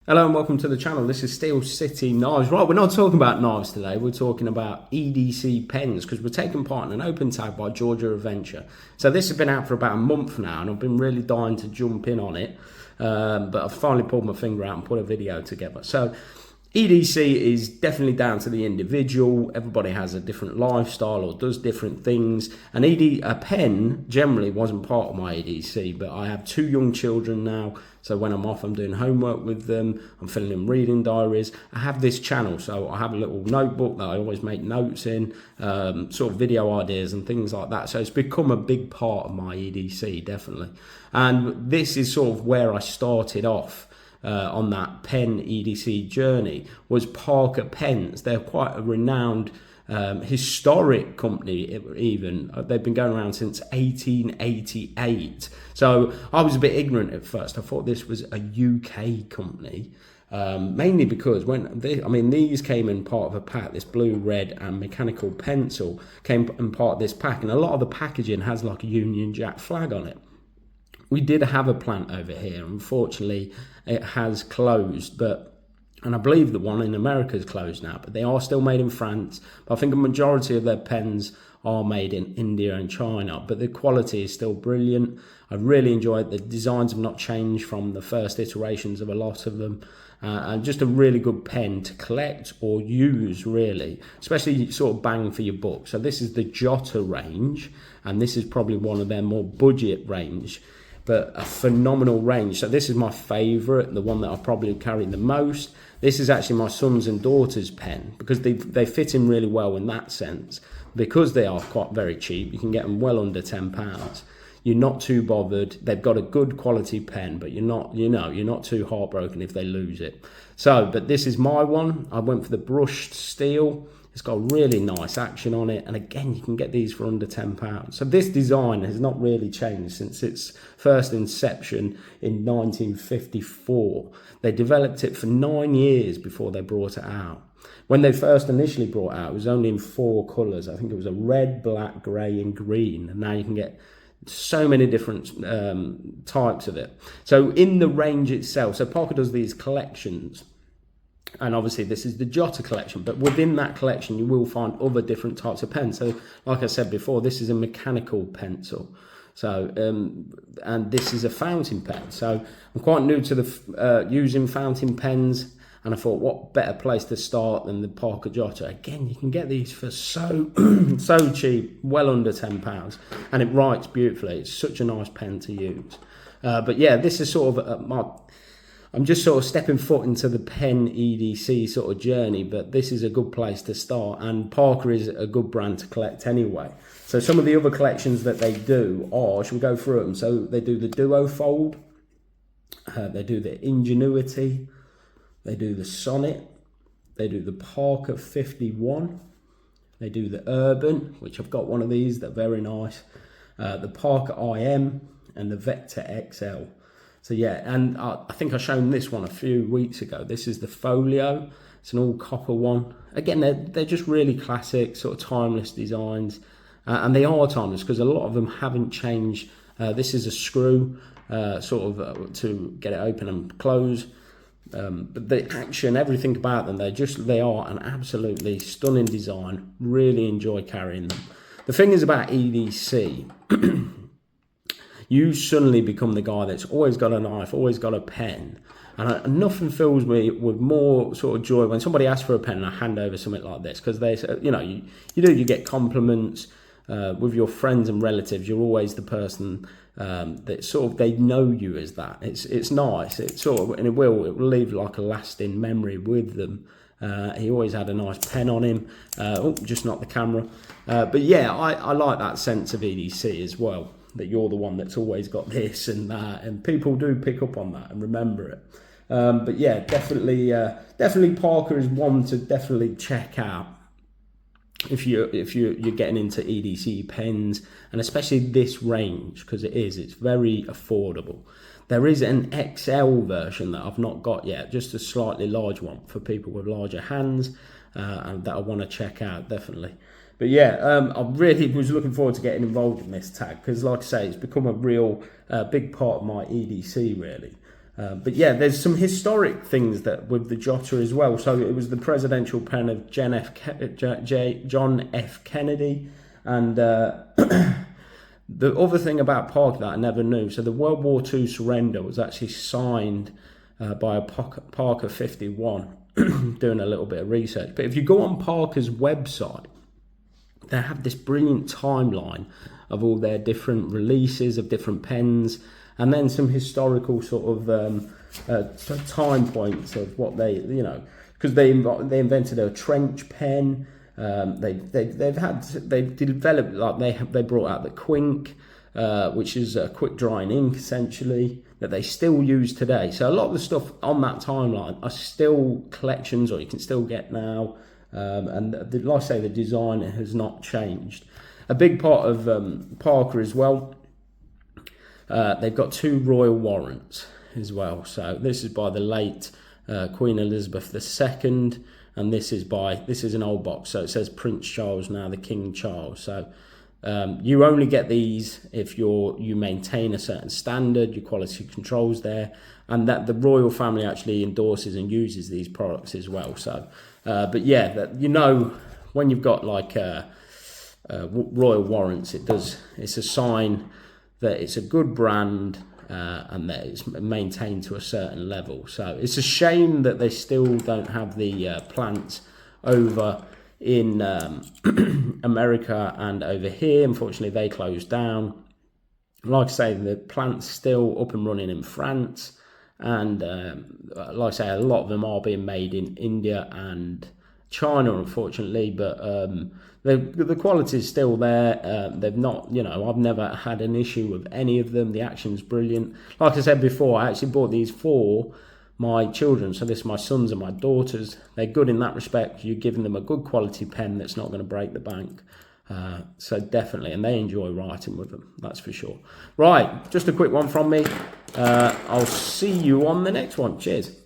Hello and welcome to the channel. This is Steel City Knives. Right, we're not talking about knives today. We're talking about EDC pens because we're taking part in an open tag by Georgia Adventure. So this has been out for about a month now and I've been really dying to jump in on it. But I've finally pulled my finger out and put a video together. So EDC is definitely down to the individual. Everybody has a different lifestyle or does different things. And a pen generally wasn't part of my EDC, but I have two young children now. So when I'm off, I'm doing homework with them. I'm filling in reading diaries. I have this channel, so I have a little notebook that I always make notes in, sort of video ideas and things like that. So it's become a big part of my EDC, definitely. And this is sort of where I started off. On that pen EDC journey was Parker Pens. They're quite a renowned historic company. Even they've been going around since 1888. So I was a bit ignorant at first. I thought this was a UK company, mainly because these came in part of a pack. This blue, red and mechanical pencil came in part of this pack, and a lot of the packaging has like a Union Jack flag on it. We did have a plant over here. Unfortunately, it has closed, and I believe the one in America is closed now, but they are still made in France. But I think a majority of their pens are made in India and China, but the quality is still brilliant. I really enjoy it. The designs have not changed from the first iterations of a lot of them. And just a really good pen to collect or use, really, especially sort of bang for your buck. So this is the Jotter range, and this is probably one of their more budget range, but a phenomenal range. So this is my favorite, the one that I probably carry the most. This is actually my sons and daughters' pen because they fit in really well in that sense. Because they are quite very cheap, you can get them well under £10. You're not too bothered. They've got a good quality pen, but you're not too heartbroken if they lose it. So, but this is my one. I went for the brushed steel. It's got really nice action on it, and again, you can get these for under £10. So this design has not really changed since its first inception in 1954. They developed it for 9 years before they brought it out. When they first initially brought it out, it was only in 4 colours. I think it was a red, black, grey and green, and now you can get so many different types of it. So in the range itself, so Parker does these collections. And obviously this is the Jotter collection, but within that collection you will find other different types of pens. So like I said before, this is a mechanical pencil. So and this is a fountain pen. So I'm quite new to the using fountain pens, and I thought what better place to start than the Parker Jotter. Again, you can get these for so so cheap, well under £10, and it writes beautifully. It's such a nice pen to use. But yeah, this is sort of I'm just sort of stepping foot into the pen EDC sort of journey, but this is a good place to start, and Parker is a good brand to collect anyway. So some of the other collections that they do are, should we go through them? So they do the Duo Fold, they do the Ingenuity, they do the Sonnet, they do the Parker 51, they do the Urban, which I've got one of these, they're very nice, the Parker IM and the Vector XL. So yeah, and I think I shown this one a few weeks ago. This is the Folio. It's an all copper one. Again, they're just really classic, sort of timeless designs. And they are timeless because a lot of them haven't changed. This is a screw, to get it open and close. But the action, everything about them, they are an absolutely stunning design. Really enjoy carrying them. The thing is about EDC, you suddenly become the guy that's always got a knife, always got a pen. And nothing fills me with more sort of joy when somebody asks for a pen and I hand over something like this, because they say, you get compliments with your friends and relatives. You're always the person that sort of, they know you as that. It's nice. It's sort of, and it will leave like a lasting memory with them. He always had a nice pen on him. Just not the camera. But yeah, I like that sense of EDC as well, that you're the one that's always got this and that, and people do pick up on that and remember it. But yeah, definitely Parker is one to definitely check out if you're getting into EDC pens, and especially this range, because it's very affordable. There is an XL version that I've not got yet, just a slightly large one for people with larger hands, and that I want to check out definitely. But yeah, I really was looking forward to getting involved in this tag because, like I say, it's become a real big part of my EDC, really. But yeah, there's some historic things that with the Jotter as well. So it was the presidential pen of John F. Kennedy. And the other thing about Parker that I never knew, so the World War II surrender was actually signed by a Parker 51, doing a little bit of research. But if you go on Parker's website, they have this brilliant timeline of all their different releases of different pens, and then some historical sort of time points of what they, you know, because they invented a trench pen. They've developed, like they brought out the Quink, which is a quick drying ink essentially that they still use today. So a lot of the stuff on that timeline are still collections, or you can still get now. And like I say, the design has not changed. A big part of Parker as well. They've got 2 royal warrants as well. So this is by the late Queen Elizabeth II, and this is an old box. So it says Prince Charles, now the King Charles. So you only get these if you maintain a certain standard, your quality control's there, and that the royal family actually endorses and uses these products as well. So, but yeah, that, you know, when you've got like royal warrants, it's a sign that it's a good brand and that it's maintained to a certain level. So it's a shame that they still don't have the plants over in America and over here. Unfortunately, they closed down. Like I say, the plant's still up and running in France, and like I say, a lot of them are being made in India and China, unfortunately, but the quality is still there. They've not, you know, I've never had an issue with any of them. The action's brilliant. Like I said before, I actually bought these for my children, so this is my sons and my daughters. They're good in that respect. You're giving them a good quality pen that's not going to break the bank. So definitely, and they enjoy writing with them, that's for sure. Right, just a quick one from me. I'll see you on the next one. Cheers.